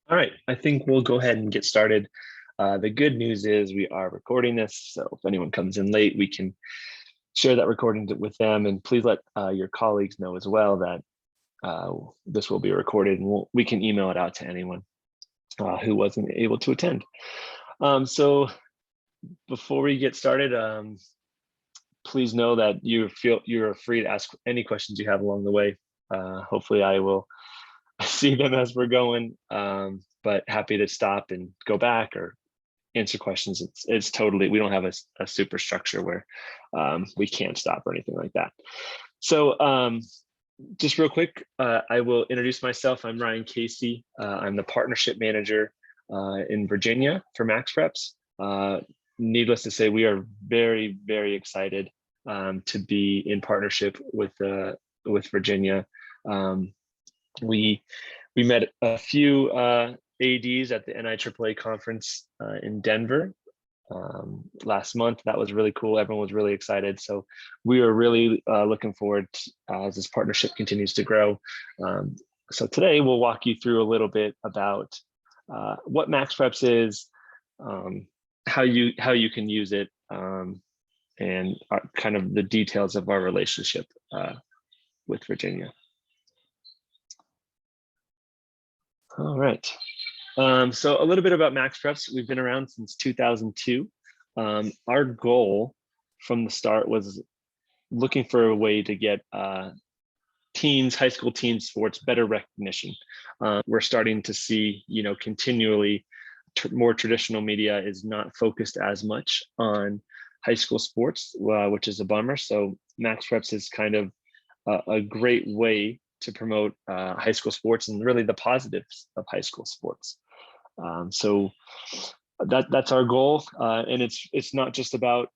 All right, I think we'll go ahead and get started. The good news is we are recording this, so if anyone comes in late, we can share that recording with them. And please let your colleagues know as well that this will be recorded, and we can email it out to anyone who wasn't able to attend. So before we get started, please know that you're free to ask any questions you have along the way. Hopefully I will see them as we're going, but happy to stop and go back or answer questions. It's totally, we don't have a super structure where we can't stop or anything like that. So just real quick, I will introduce myself. I'm Ryan Casey. I'm the partnership manager in Virginia for MaxPreps. Needless to say, we are very, very excited to be in partnership with Virginia. We met a few ADs at the NIAAA conference in Denver last month. That was really cool. Everyone was really excited. So we are really looking forward to, as this partnership continues to grow. So today we'll walk you through a little bit about what MaxPreps is, how you can use it, and kind of the details of our relationship with Virginia. All right. So a little bit about MaxPreps. We've been around since 2002. Our goal from the start was looking for a way to get high school teen sports better recognition. We're starting to see, continually more traditional media is not focused as much on high school sports, which is a bummer. So MaxPreps is kind of a great way to promote high school sports and really the positives of high school sports. So that's our goal, and it's not just about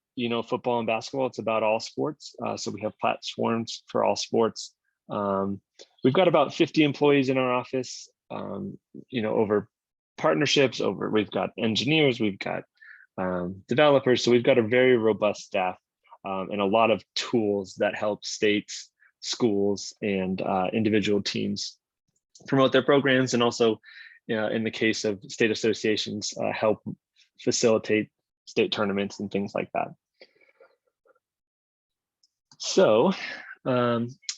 football and basketball. It's about all sports. So we have platforms for all sports. We've got about 50 employees in our office. Over partnerships, we've got engineers, we've got developers. So we've got a very robust staff and a lot of tools that help states, schools, and individual teams promote their programs, and also in the case of state associations, help facilitate state tournaments and things like that. So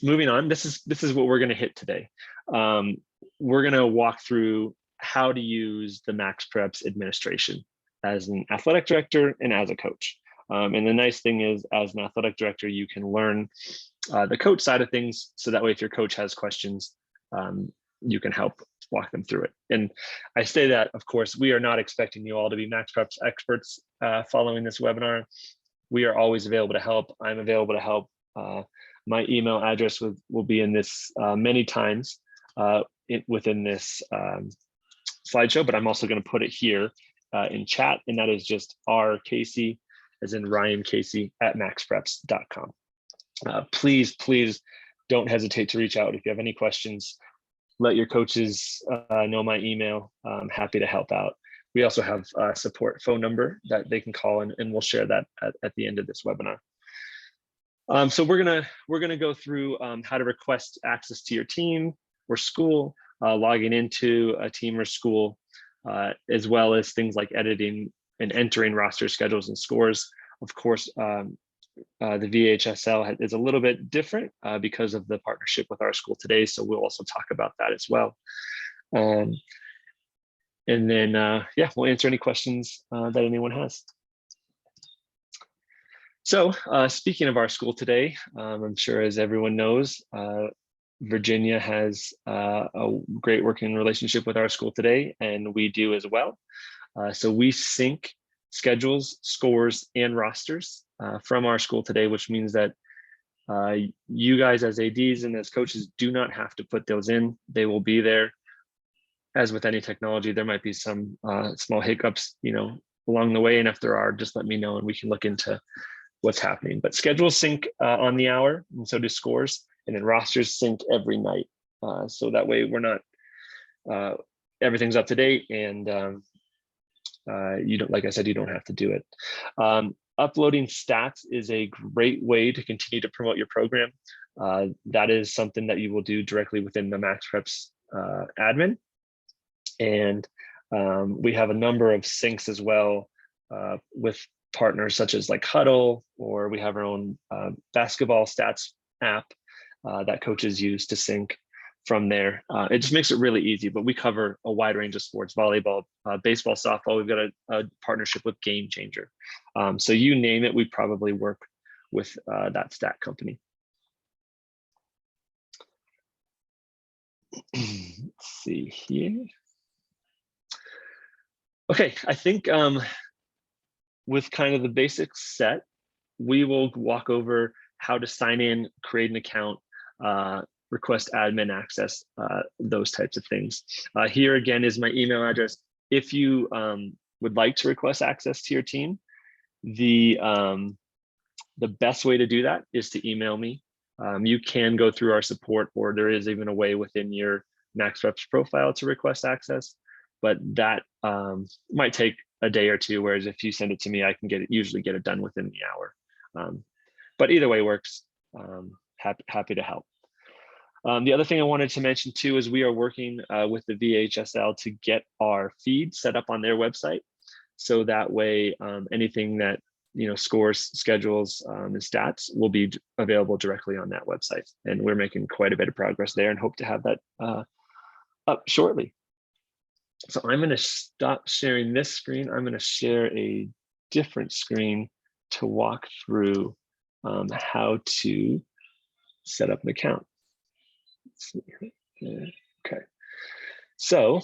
moving on, this is what we're going to hit today. We're going to walk through how to use the MaxPreps administration as an athletic director and as a coach. And the nice thing is, as an athletic director, you can learn the coach side of things. So that way, if your coach has questions, you can help walk them through it. And I say that, of course, we are not expecting you all to be MaxPreps experts following this webinar. We are always available to help. I'm available to help. My email address will be in this many times within this slideshow, but I'm also going to put it here in chat, and that is just rcasey, as in Ryan Casey, at maxpreps.com. Please don't hesitate to reach out if you have any questions. Let your coaches know my email. I'm happy to help out. We also have a support phone number that they can call, and we'll share that at the end of this webinar. So we're gonna go through how to request access to your team or school, logging into a team or school, as well as things like editing and entering roster schedules and scores. Of course, the VHSL is a little bit different because of the partnership with our school today. So we'll also talk about that as well. And then, yeah, we'll answer any questions that anyone has. So speaking of our school today, I'm sure as everyone knows, Virginia has a great working relationship with our school today, and we do as well. So we sync schedules, scores, and rosters from our school today, which means that you guys as ADs and as coaches do not have to put those in. They will be there. As with any technology, there might be some small hiccups, along the way. And if there are, just let me know and we can look into what's happening. But schedules sync on the hour, and so do scores. And then rosters sync every night. So that way we're not, everything's up to date, and you don't, like I said, you don't have to do it. Uploading stats is a great way to continue to promote your program. That is something that you will do directly within the MaxPreps admin. And we have a number of syncs as well with partners such as like Huddle, or we have our own basketball stats app that coaches use to sync from there. It just makes it really easy, but we cover a wide range of sports: volleyball, baseball, softball. We've got a partnership with Game Changer. So you name it, we probably work with that stat company. Let's see here. Okay, I think with kind of the basics set, we will walk over how to sign in, create an account, request admin access, those types of things. Here again is my email address. If you would like to request access to your team, the best way to do that is to email me. You can go through our support, or there is even a way within your MaxPreps profile to request access, but that might take a day or two, whereas if you send it to me, I can usually get it done within the hour. But either way works. Happy to help. The other thing I wanted to mention too is we are working with the VHSL to get our feed set up on their website. So that way, anything that, scores, schedules, and stats will be available directly on that website. And we're making quite a bit of progress there and hope to have that up shortly. So I'm going to stop sharing this screen. I'm going to share a different screen to walk through how to set up an account. Okay. So,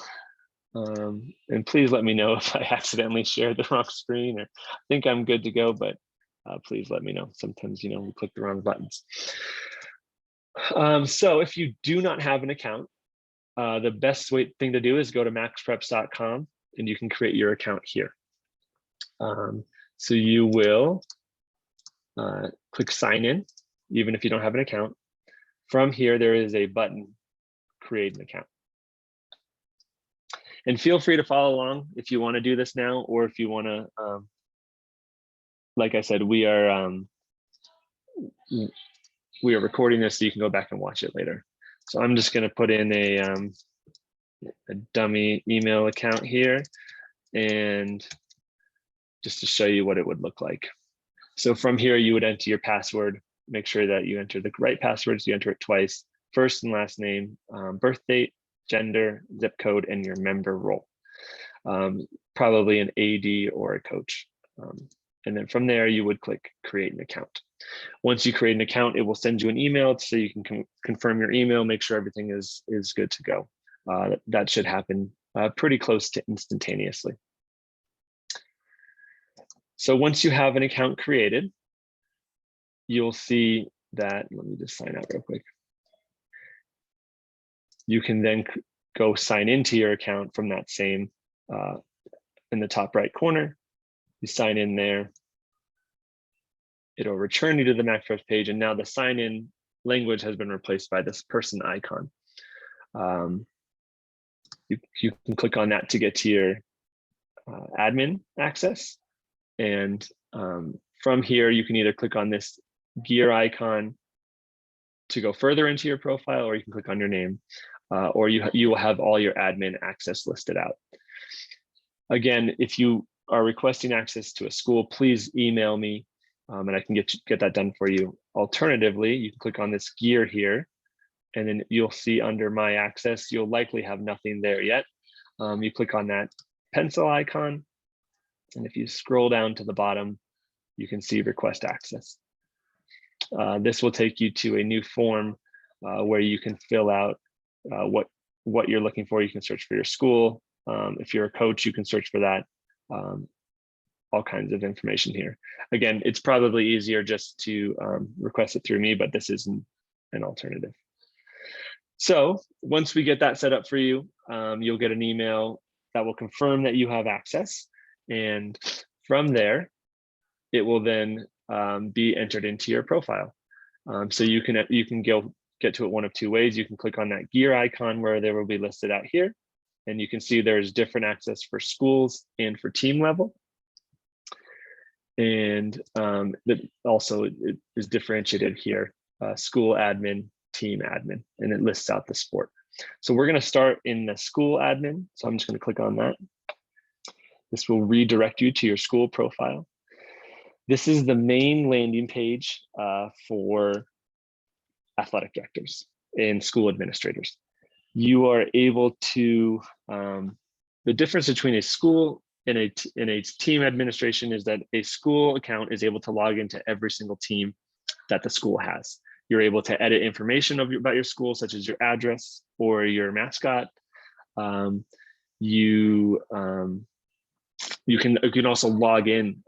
and please let me know if I accidentally shared the wrong screen or think I'm good to go, but please let me know. Sometimes, we click the wrong buttons. So if you do not have an account, the best thing to do is go to maxpreps.com and you can create your account here. So you will click sign in, even if you don't have an account. From here, there is a button, create an account. And feel free to follow along if you want to do this now, or if you want to, like I said, we are recording this so you can go back and watch it later. So I'm just going to put in a dummy email account here, and just to show you what it would look like. So from here, you would enter your password. Make sure that you enter the right passwords. You enter it twice: first and last name, birth date, gender, zip code, and your member role. Probably an AD or a coach. And then from there, you would click create an account. Once you create an account, it will send you an email so you can confirm your email, make sure everything is good to go. That should happen pretty close to instantaneously. So once you have an account created, you'll see that, let me just sign out real quick. You can then go sign into your account from that same, in the top right corner. You sign in there. It'll return you to the MaxPreps page, and now the sign in language has been replaced by this person icon. You can click on that to get to your admin access. And from here, you can either click on this gear icon to go further into your profile, or you can click on your name, or you will have all your admin access listed out. Again, if you are requesting access to a school, please email me, and I can get that done for you. Alternatively, you can click on this gear here, and then you'll see under my access, you'll likely have nothing there yet. You click on that pencil icon, and if you scroll down to the bottom, you can see request access. This will take you to a new form where you can fill out what you're looking for. You can search for your school. If you're a coach, you can search for that. All kinds of information here. Again, it's probably easier just to request it through me, but this is an alternative. So once we get that set up for you, you'll get an email that will confirm that you have access. And from there, it will then be entered into your profile. So you can get to it one of two ways. You can click on that gear icon where they will be listed out here, and you can see there's different access for schools and for team level. And that also it is differentiated here: school admin, team admin, and it lists out the sport. So we're going to start in the school admin. So I'm just going to click on that. This will redirect you to your school profile. This is the main landing page for athletic directors and school administrators. You are able to, the difference between a school and a team administration is that a school account is able to log into every single team that the school has. You're able to edit information about your school, such as your address or your mascot. You can also log in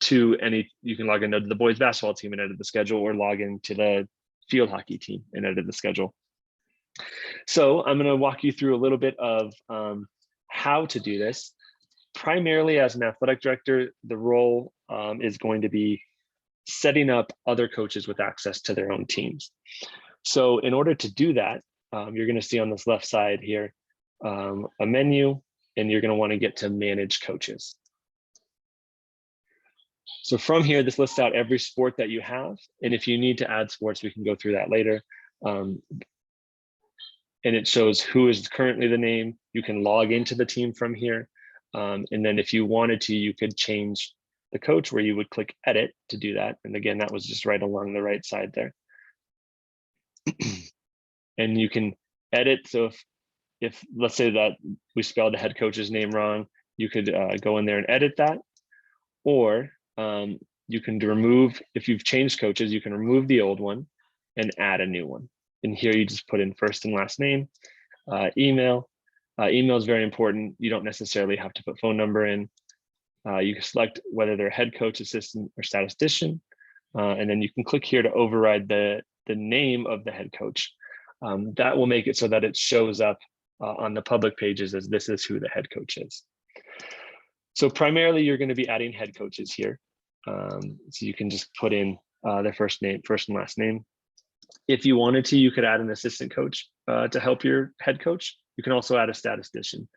to any, you can log into the boys basketball team and edit the schedule, or log into the field hockey team and edit the schedule. So I'm going to walk you through a little bit of how to do this. Primarily as an athletic director, the role is going to be setting up other coaches with access to their own teams. So in order to do that, you're going to see on this left side here a menu, and you're going to want to get to manage coaches. So from here, this lists out every sport that you have. And if you need to add sports, we can go through that later. And it shows who is currently the name. You can log into the team from here. And then if you wanted to, you could change the coach, where you would click edit to do that. And again, that was just right along the right side there. And you can edit. So if let's say that we spelled the head coach's name wrong, you could go in there and edit that. Or you can remove, if you've changed coaches, you can remove the old one and add a new one. And here you just put in first and last name, email. Email is very important. You don't necessarily have to put phone number in. You can select whether they're head coach, assistant, or statistician. And then you can click here to override the name of the head coach. That will make it so that it shows up on the public pages as this is who the head coach is. So primarily, you're going to be adding head coaches here. So you can just put in their first name, first and last name. If you wanted to, you could add an assistant coach to help your head coach. You can also add a statistician.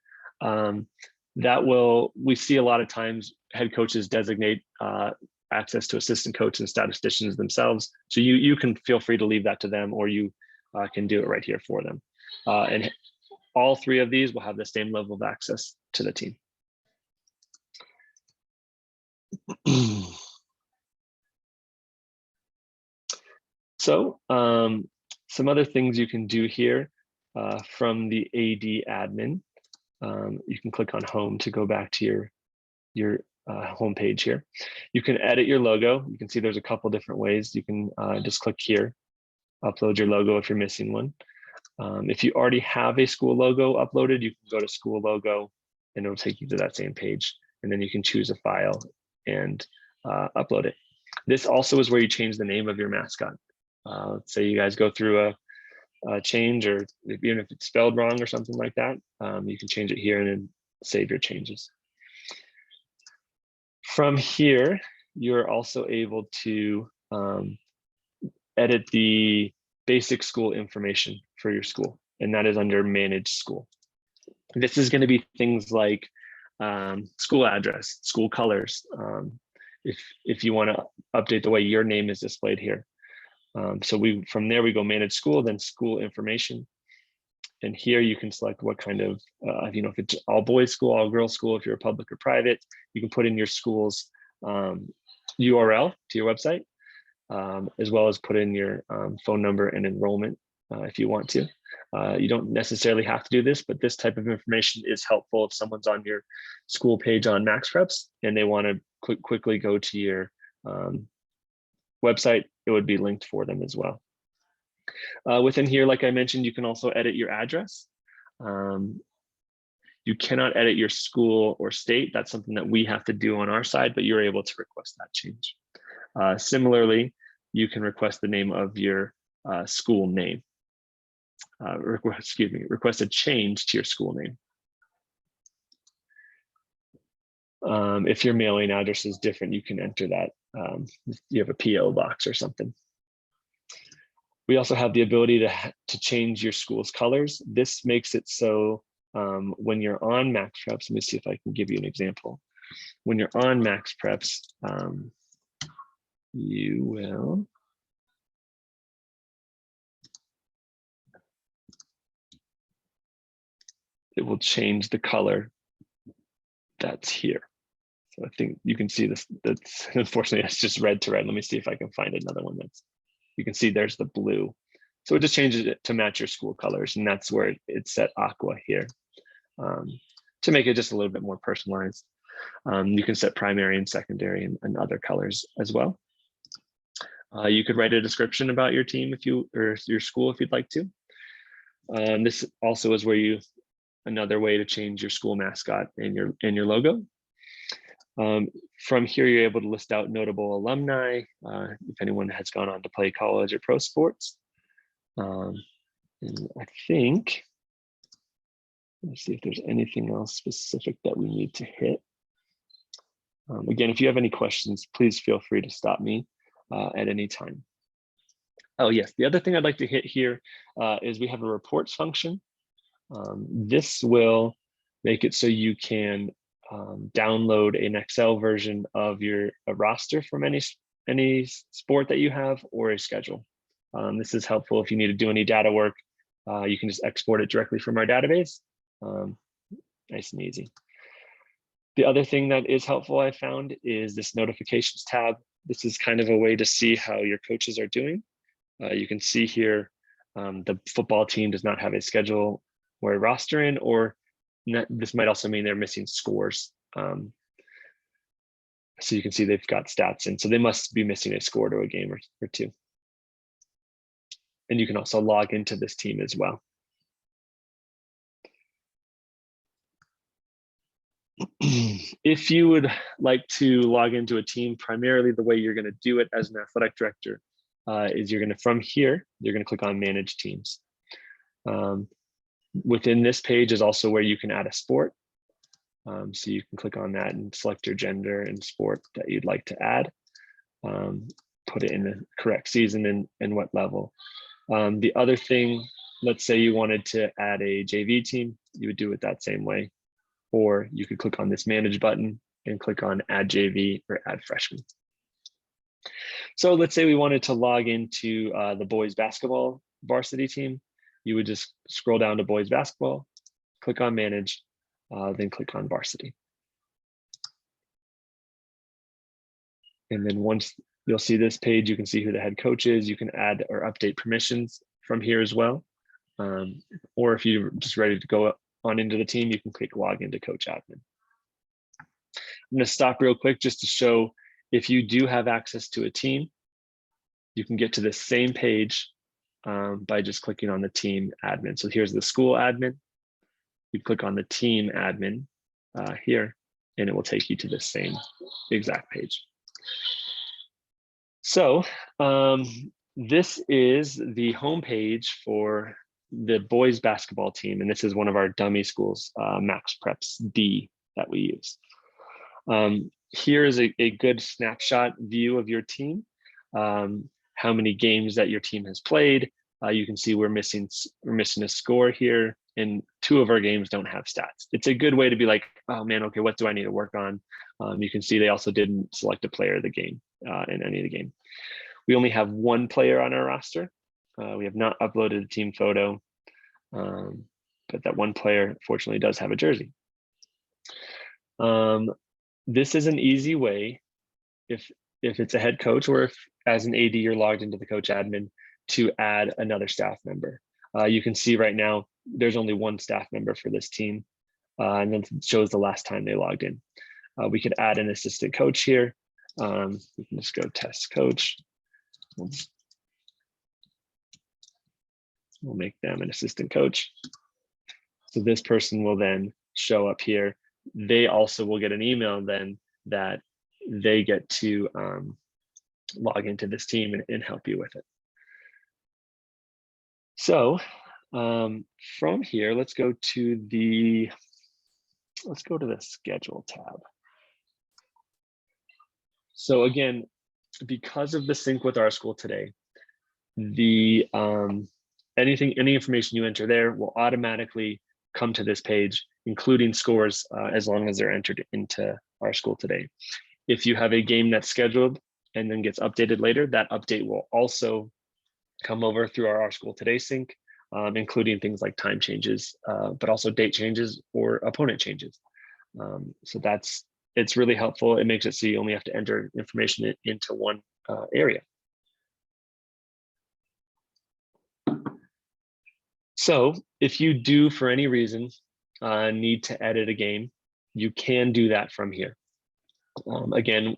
We see a lot of times head coaches designate access to assistant coaches and statisticians themselves. So you can feel free to leave that to them, or you can do it right here for them. And all three of these will have the same level of access to the team. So some other things you can do here from the AD admin. You can click on home to go back to your home page here. You can edit your logo. You can see there's a couple different ways. You can just click here, upload your logo if you're missing one. If you already have a school logo uploaded, you can go to school logo and it'll take you to that same page. And then you can choose a file and upload it. This also is where you change the name of your mascot. Let's say you guys go through a change, or even if it's spelled wrong or something like that, you can change it here and then save your changes. From here, you're also able to edit the basic school information for your school, and that is under Manage School. This is going to be things like school address, school colors, if you want to update the way your name is displayed here. So from there we go Manage School, then School Information. And here you can select what kind of, if it's all boys school, all girls school, if you're a public or private, you can put in your school's URL to your website, as well as put in your phone number and enrollment if you want to. You don't necessarily have to do this, but this type of information is helpful if someone's on your school page on MaxPreps and they want to quickly go to your website. It would be linked for them as well. Within here, like I mentioned, you can also edit your address. You cannot edit your school or state. That's something that we have to do on our side, but you're able to request that change. Similarly, you can request the name of your school name. Request a change to your school name. If your mailing address is different, you can enter that. You have a PO box or something. We also have the ability to change your school's colors. This makes it so when you're on MaxPreps, let me see if I can give you an example. When you're on MaxPreps, you will it will change the color that's here. So I think you can see this, that's unfortunately it's just red to red. Let me see if I can find another one that's, you can see there's the blue. So it just changes it to match your school colors, and that's where it's set aqua here, to make it just a little bit more personalized. You can set primary and secondary and other colors as well. You could write a description about your team if you, or your school if you'd like to. This also is where you, another way to change your school mascot and your logo. From here, you're able to list out notable alumni, if anyone has gone on to play college or pro sports. And I think, let's see if there's anything else specific that we need to hit. Again, if you have any questions, please feel free to stop me at any time. Oh yes, the other thing I'd like to hit here is we have a reports function. This will make it so you can download an Excel version of your roster from any sport that you have or a schedule. This is helpful if you need to do any data work. You can just export it directly from our database. Nice and easy. The other thing that is helpful I found is this notifications tab. This is kind of a way to see how your coaches are doing. You can see here the football team does not have a schedule or a roster in, or this might also mean they're missing scores. So you can see they've got stats in, so they must be missing a score to a game or two. And you can also log into this team as well. If you would like to log into a team, primarily the way you're going to do it as an athletic director is you're going to, from here, you're going to click on Manage Teams. Within this page is also where you can add a sport. So you can click on that and select your gender and sport that you'd like to add. Put it in the correct season and what level. The other thing, let's say you wanted to add a JV team, you would do it that same way. Or you could click on this Manage button and click on Add JV or Add Freshman. So let's say we wanted to log into the boys basketball varsity team. You would just scroll down to boys basketball, click on Manage, then click on varsity. And then once you'll see this page, you can see who the head coach is. You can add or update permissions from here as well. Or if you're just ready to go on into the team, you can click log into coach admin. I'm going to stop real quick just to show if you do have access to a team, you can get to this same page by just clicking on the team admin. So here's the school admin. You click on the team admin here, and it will take you to the same exact page. So this is the homepage for the boys basketball team, and this is one of our dummy schools, MaxPreps D, that we use. Here is a good snapshot view of your team, how many games that your team has played. You can see we're missing a score here, and 2 of our games don't have stats. It's a good way to be like, oh man, okay, what do I need to work on? You can see they also didn't select a player of the game in any of the game. We only have 1 player on our roster. We have not uploaded a team photo, but that 1 player fortunately does have a jersey. This is an easy way, if it's a head coach or if as an AD you're logged into the coach admin, to add another staff member. You can see right now there's only 1 staff member for this team, and then it shows the last time they logged in. We could add an assistant coach here. We can just go test coach. We'll make them an assistant coach. So this person will then show up here. They also will get an email then that they get to log into this team and help you with it. So from here, let's go to the schedule tab. So again, because of the sync with our school today, the any information you enter there will automatically come to this page, including scores, as long as they're entered into our school today. If you have a game that's scheduled and then gets updated later, that update will also come over through our school today sync. including things like time changes, but also date changes or opponent changes. So it's really helpful. It makes it so you only have to enter information into one area. So if you do, for any reason, need to edit a game, you can do that from here. Again,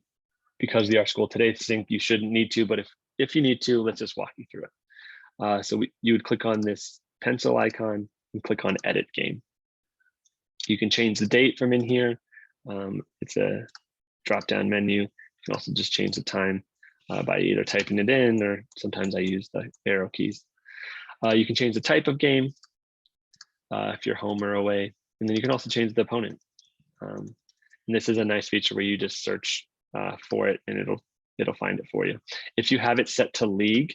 because the Our School Today sync, you shouldn't need to, but if you need to, let's just walk you through it. So you would click on this pencil icon and click on Edit Game. You can change the date from in here. It's a drop-down menu. You can also just change the time by either typing it in, or sometimes I use the arrow keys. You can change the type of game if you're home or away, and then you can also change the opponent. And this is a nice feature where you just search for it and it'll find it for you. If you have it set to league,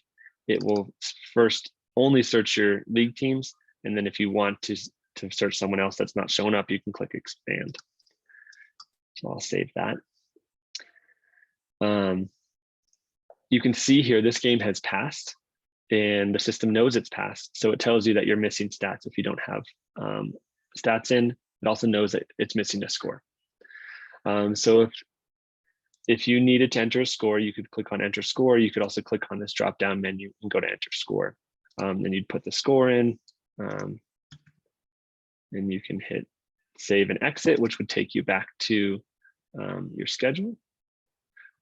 it will first only search your league teams, and then if you want to search someone else that's not showing up, you can click expand. So I'll save that. You can see here this game has passed, and the system knows it's passed, so it tells you that you're missing stats if you don't have stats in. It also knows that it's missing a score. So if you needed to enter a score, you could click on Enter Score. You could also click on this drop-down menu and go to Enter Score. Then you'd put the score in, and you can hit Save and Exit, which would take you back to your schedule.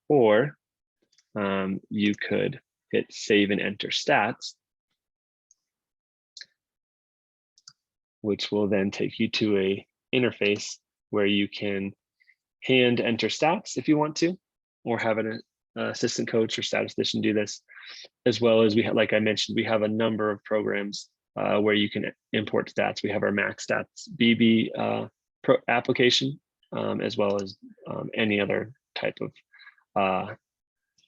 Or you could hit Save and Enter Stats, which will then take you to a interface where you can hand enter stats if you want to, or have an assistant coach or statistician do this, as well as like I mentioned, we have a number of programs where you can import stats. We have our MaxStats BB application, as well as any other type of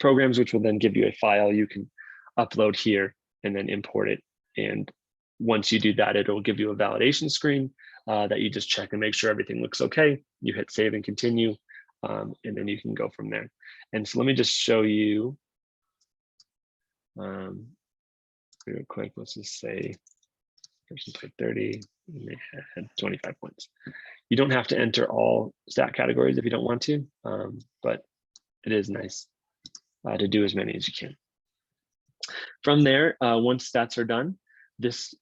programs, which will then give you a file you can upload here and then import it. And once you do that, it'll give you a validation screen that you just check and make sure everything looks okay. You hit Save and Continue, and then you can go from there. And so let me just show you real quick. Let's just say person played 30 and they had 25 points. You don't have to enter all stat categories if you don't want to, but it is nice to do as many as you can. From there, once stats are done, this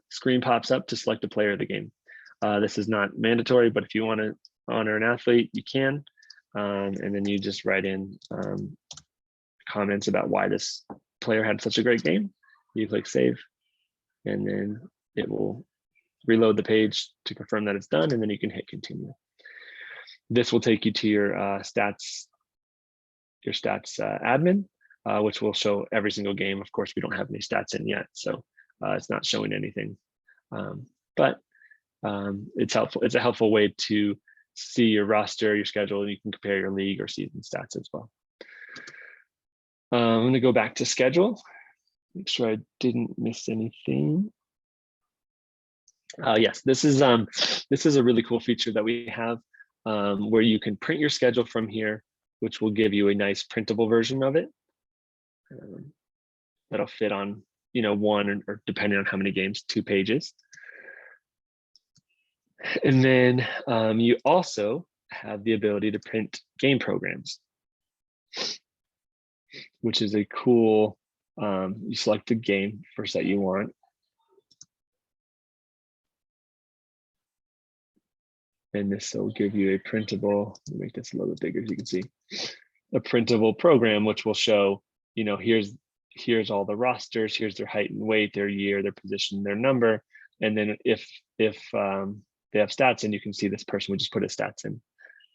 screen pops up to select a player of the game. This is not mandatory, but if you want to honor an athlete, you can. And then you just write in comments about why this player had such a great game. You click Save, and then it will reload the page to confirm that it's done, and then you can hit Continue. This will take you to your stats admin, which will show every single game. Of course, we don't have any stats in yet, so it's not showing anything, but it's helpful. It's a helpful way to see your roster, your schedule, and you can compare your league or season stats as well. I'm going to go back to schedule, make sure I didn't miss anything. Yes, this is a really cool feature that we have, where you can print your schedule from here, which will give you a nice printable version of it that'll fit on, one or depending on how many games, 2 pages. And then you also have the ability to print game programs, which is a cool, you select the game first that you want. And this will give you a printable, let me make this a little bit bigger so you can see, a printable program, which will show, here's all the rosters, here's their height and weight, their year, their position, their number. And then if they have stats in, you can see this person would just put his stats in.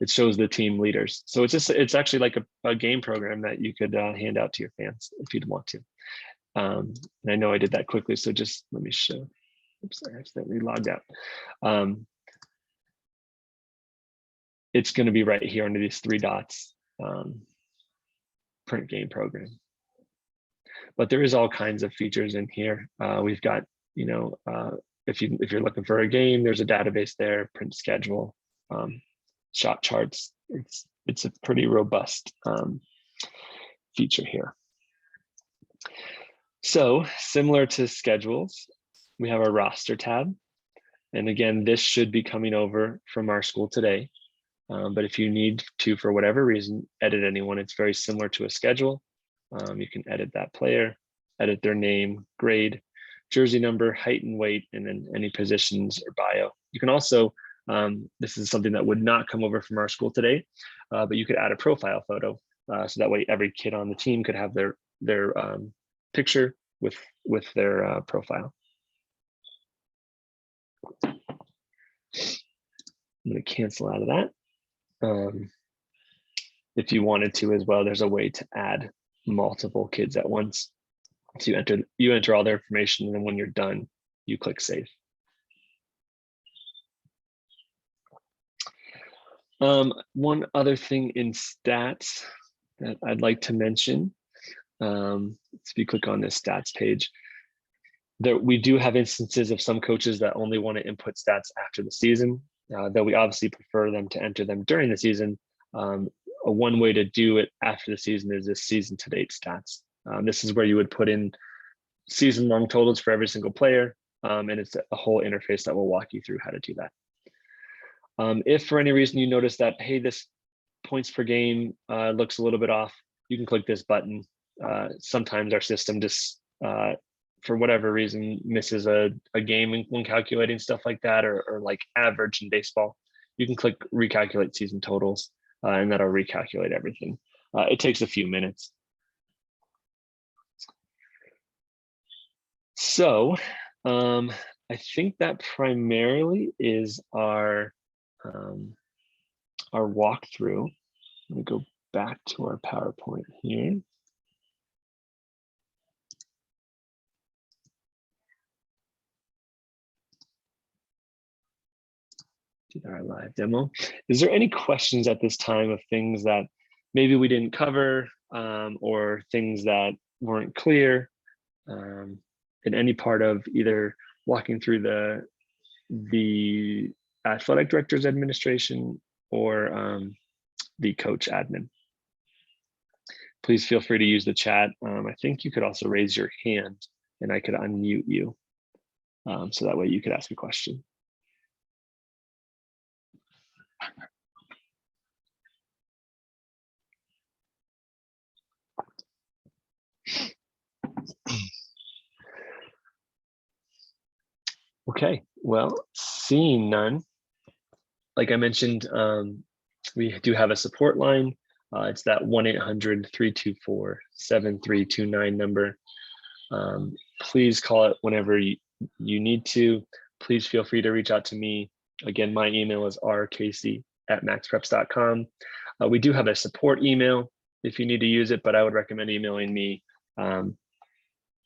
It shows the team leaders. So it's actually like a game program that you could hand out to your fans if you'd want to. And I know I did that quickly, so just let me show. Oops, I accidentally logged out. It's going to be right here under these 3 dots, print game program. But there is all kinds of features in here. We've got, if you're looking for a game, there's a database there, print schedule, shot charts. It's a pretty robust feature here. So similar to schedules, we have our roster tab. And again, this should be coming over from our school today. But if you need to, for whatever reason, edit anyone, it's very similar to a schedule. You can edit that player, edit their name, grade, jersey number, height and weight, and then any positions or bio. You can also, this is something that would not come over from our school today, but you could add a profile photo. So that way every kid on the team could have their picture with their profile. I'm going to cancel out of that. If you wanted to as well, there's a way to add multiple kids at once. So you enter all their information, and then when you're done, you click save. One other thing in stats that I'd like to mention, if you click on this stats page, that we do have instances of some coaches that only want to input stats after the season, though we obviously prefer them to enter them during the season. One way to do it after the season is this season to date stats. This is where you would put in season long totals for every single player. And it's a whole interface that will walk you through how to do that. If for any reason you notice that, hey, this points per game looks a little bit off, you can click this button. Sometimes our system just, for whatever reason, misses a game when calculating stuff like that, or like average in baseball. You can click recalculate season totals, and that'll recalculate everything. It takes a few minutes. So I think that primarily is our walkthrough. Let me go back to our PowerPoint here. Did our live demo. Is there any questions at this time of things that maybe we didn't cover, or things that weren't clear in any part of either walking through the athletic director's administration or the coach admin? Please feel free to use the chat. I think you could also raise your hand and I could unmute you. So that way you could ask a question. Okay, well, seeing none, like I mentioned, we do have a support line. It's that 1-800-324-7329 number. Please call it whenever you need to. Please feel free to reach out to me. Again, my email is rkc@maxpreps.com. We do have a support email if you need to use it, but I would recommend emailing me.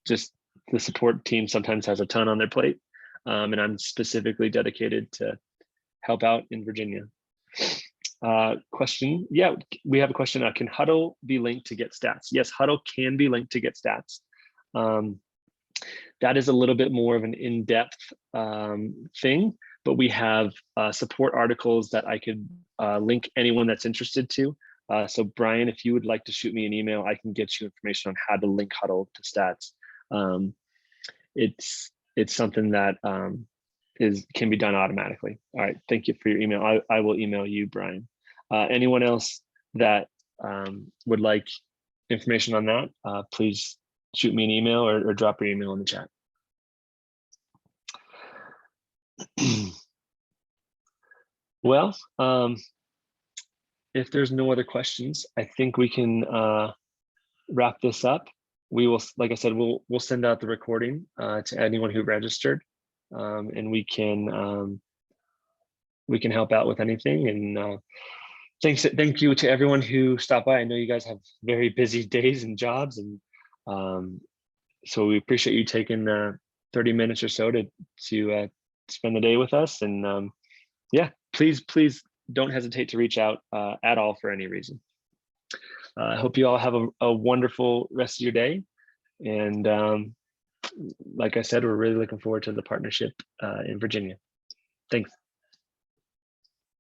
Just the support team sometimes has a ton on their plate, and I'm specifically dedicated to help out in Virginia. Question, yeah, we have a question. Can Huddle be linked to get stats? Yes, Huddle can be linked to get stats. That is a little bit more of an in-depth thing, but we have support articles that I could link anyone that's interested to. So Brian, if you would like to shoot me an email, I can get you information on how to link Huddle to stats. It's something that can be done automatically. All right, thank you for your email. I will email you, Brian. Anyone else that would like information on that, please shoot me an email or drop your email in the chat. Well, if there's no other questions, I think we can wrap this up. We will, like I said, we'll send out the recording to anyone who registered, and we can help out with anything. And thank you to everyone who stopped by. I know you guys have very busy days and jobs, and so we appreciate you taking 30 minutes or so to spend the day with us. And yeah, please don't hesitate to reach out at all for any reason. I hope you all have a wonderful rest of your day. And like I said, we're really looking forward to the partnership in Virginia. Thanks.